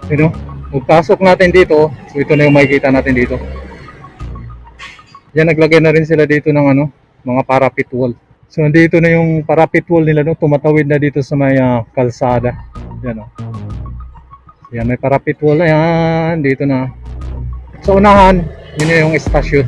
You know, pagpasok natin dito, so ito na yung makikita natin dito. Yan, naglagay na rin sila dito ng ano, mga parapet wall. So nandito na yung parapet wall nila, no, tumatawid na dito sa may kalsada. Yan, oh. Yan, may parapet wall na yan, dito na. Sa unahan, yun yung estasyon.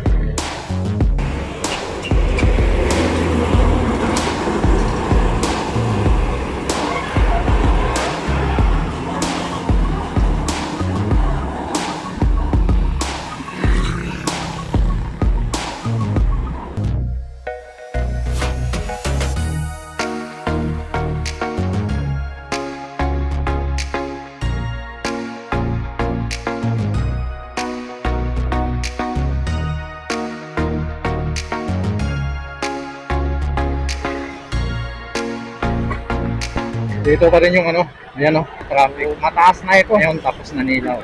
Dito pa rin yung ano, ayan, oh, traffic. Mataas na ito. Ayun, tapos na nilaw.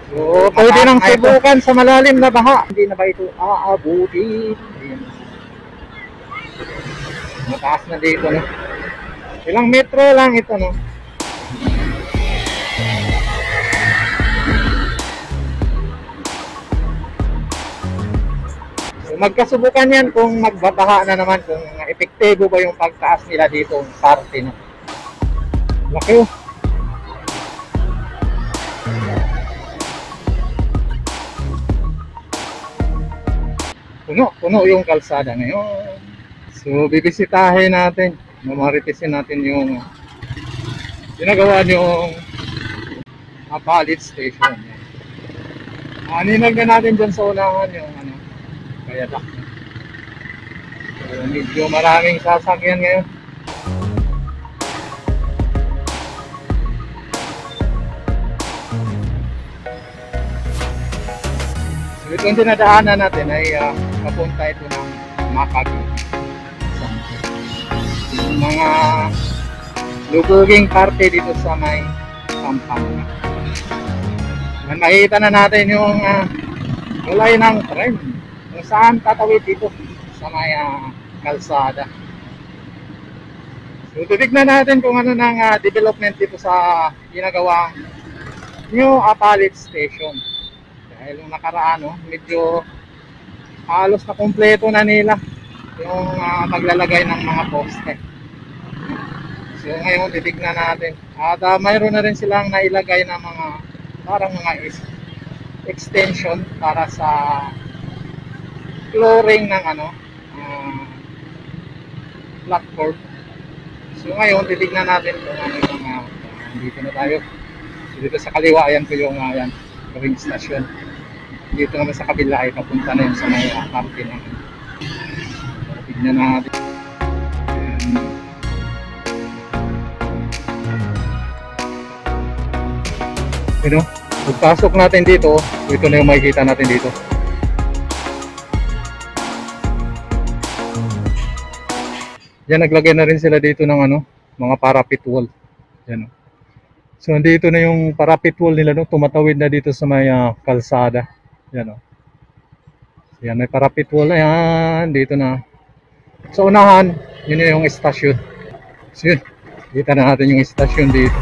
So, pwede nang subukan sa malalim na baha. Hindi na ba ito aabutin? Ayan. Mataas na dito, no? Ilang metro lang ito, no? So, magkasubukan yan kung magbabaha na naman, kung epektibo ba yung pagtaas nila dito, parte, no? Laki, oh. Puno yung kalsada ngayon. So, bibisitahin natin, mamaritisin natin yung ginagawa yung Apalit Station. Ninag na natin dyan sa unahan yung ano, kayadak. So, medyo maraming sasakyan ngayon. So, itong dinadaanan natin ay papunta ito ng Macabebe. Yung mga luguging parte dito sa may Pampanga. Makikita na natin yung tulay ng tren kung saan tatawid dito sa may kalsada. So titignan natin kung ano ng development dito sa ginagawang New Apalit Station. Dahil yung nakaraan, no, medyo halos na kumpleto na nila yung maglalagay ng mga poste. So ngayon titignan natin. At mayroon na rin silang nailagay na mga parang mga extension para sa flooring ng ano, platform. So ngayon titignan natin kung ano yung dito na tayo. So dito sa kaliwa, ayan ko yung ring station. Dito naman sa kabila ay papunta na yun sa may parte ng tignan natin. You know, pagpasok natin dito, ito na yung makikita natin dito. Yan, naglagay na rin sila dito ng ano, mga parapet wall. Yan. So nandito na yung parapet wall nila, no, tumatawid na dito sa may kalsada. Yan, oh. Yan, may parapet wall na yan, dito na. Sa unahan, yun yung estasyon. So yun, kita na natin yung estasyon dito.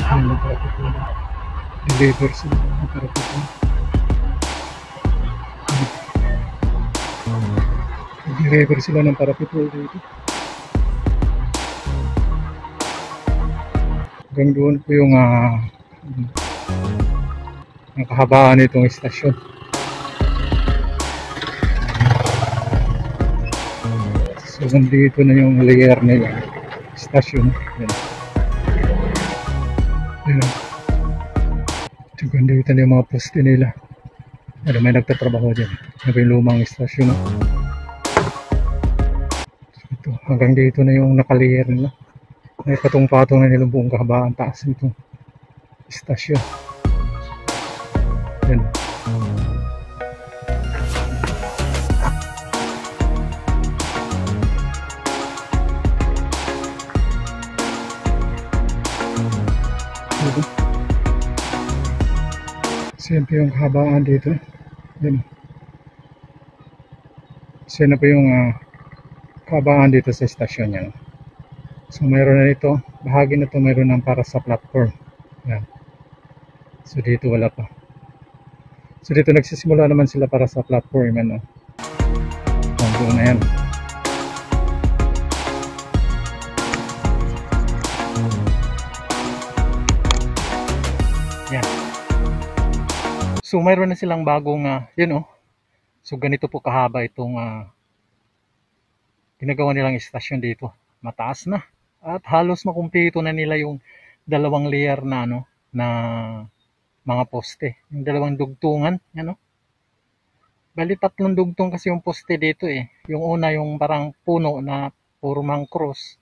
Yan, yung parapet wall. Deliver sila ng parapet wall. Deliver sila ng parapet wall dito. Hanggang doon po yung ang kahabaan nitong estasyon. So nandito na yung layer nila, estasyon. Yan. Yan. So nandito na yung mga poste nila. Ano, may nagtatrabaho dyan. Ano yung lumang estasyon. So ito, hanggang dito na yung nakalayer nila. May patong-patong na nilang buong kahabaan taas nitong istasyon. Yan. Siyempre yung kahabaan dito. Yan. Siyempre po yung kahabaan dito sa istasyon yan. So mayroon na ito, bahagi na ito mayroon ng para sa platform. Yan. So dito wala pa. So dito nagsisimula naman sila para sa platform, ano. Doon na yan. Yan. So mayroon na silang bagong yun oh. So ganito po kahaba itong ginagawa nilang istasyon dito. Mataas na. At halos makumpleto na nila yung dalawang layer na ano na mga poste. Yung dalawang dugtungan, ano. Bali tatlong dugtong kasi yung poste dito eh. Yung una yung parang puno na purmang cross.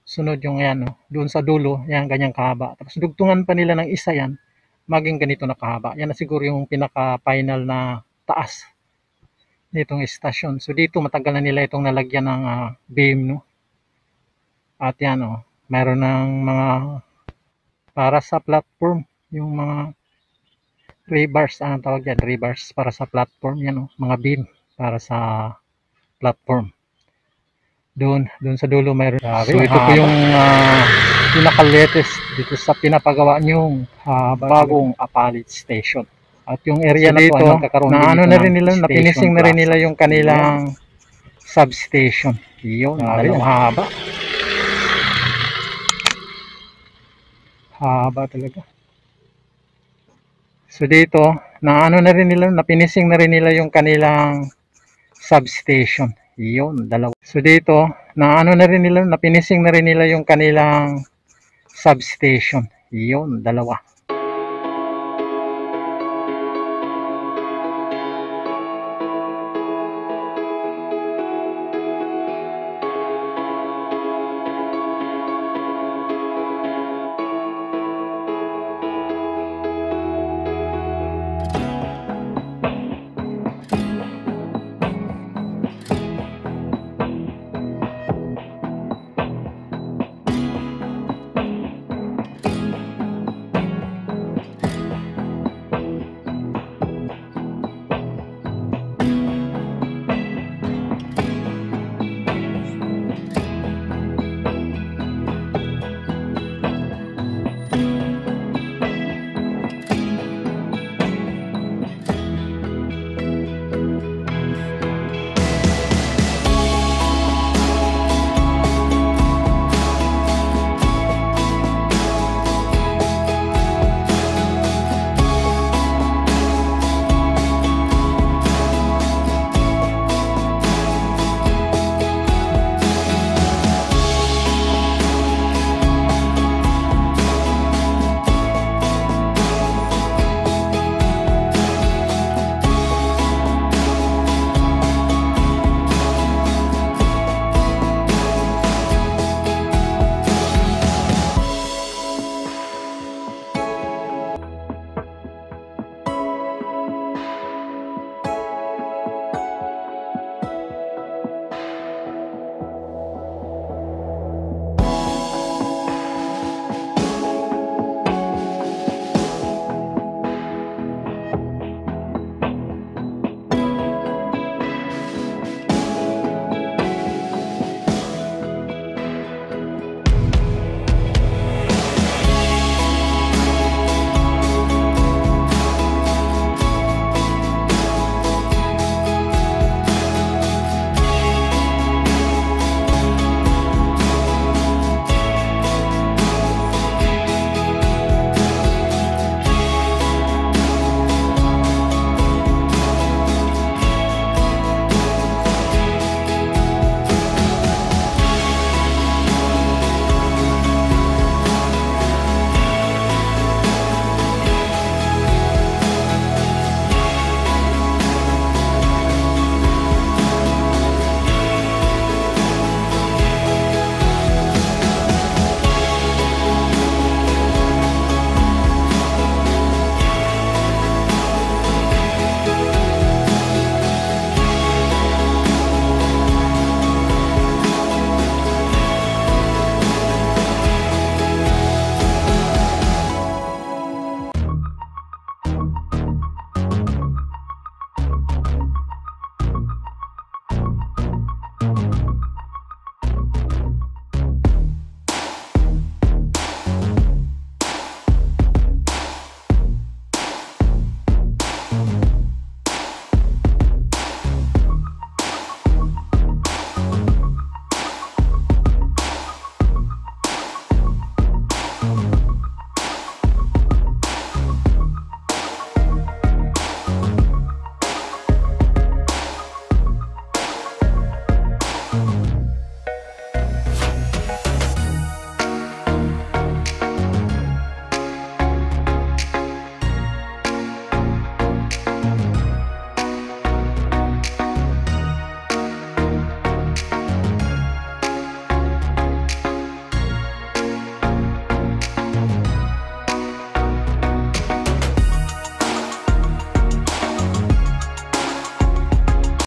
Sunod yung yan, no? Doon sa dulo, yan ganyang kahaba. Tapos dugtungan pa nila ng isa yan, maging ganito na kahaba. Yan na siguro yung pinaka-final na taas nitong istasyon. So dito matagal na nila itong nalagyan ng beam, no? At yan, oh, mayroon ng mga para sa platform, yung mga rebars, anong tawag yan? Rebars para sa platform, yan, oh, mga beam para sa platform. Doon sa dulo mayroon. So ito po yung pinaka-latest dito sa pinapagawa niyong bagong Apalit Station. At yung area so na dito, na ano na rin nila, napinising na rin nila yung kanilang substation. Yun, dalawang haba. Haba talaga. So dito, na ano na rin nila, napinising na rin nila yung kanilang substation. Yun, dalawa. So dito, na ano na rin nila, napinising na rin nila yung kanilang substation. Yun, dalawa.